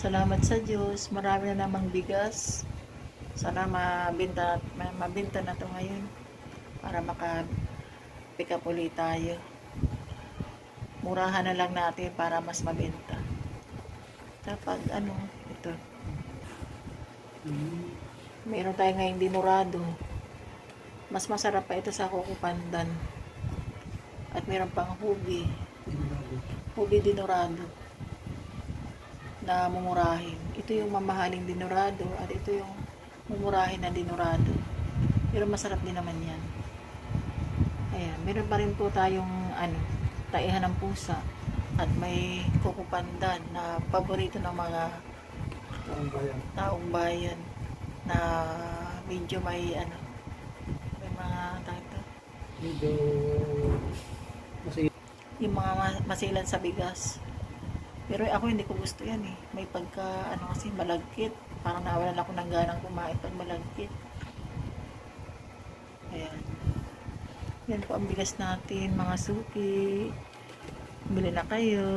Salamat sa Diyos. Marami na namang bigas. Sana mabenta na to ngayon para maka-pick up ulit tayo. Murahan na lang natin para mas mabenta. Kapag ito. Meron tayo ngayong dinurado. Mas masarap pa ito sa Coco Pandan. At meron pang hubi. Hubi dinurado. Na mumurahin. Ito yung mamahaling dinurado at ito yung mumurahin na dinurado. Pero masarap din naman yan. Ayan, meron pa rin po tayong taihan ng pusa at may Coco Pandan na paborito ng mga taong bayan na medyo may may mga Medyo yung mga masilan sa bigas. Pero ako hindi ko gusto yan eh. May pagka kasi malagkit. Parang nawalan ako ng ganang kumain pag malagkit. Ayan. Yan po ang bigas natin, mga suki. Bili na kayo.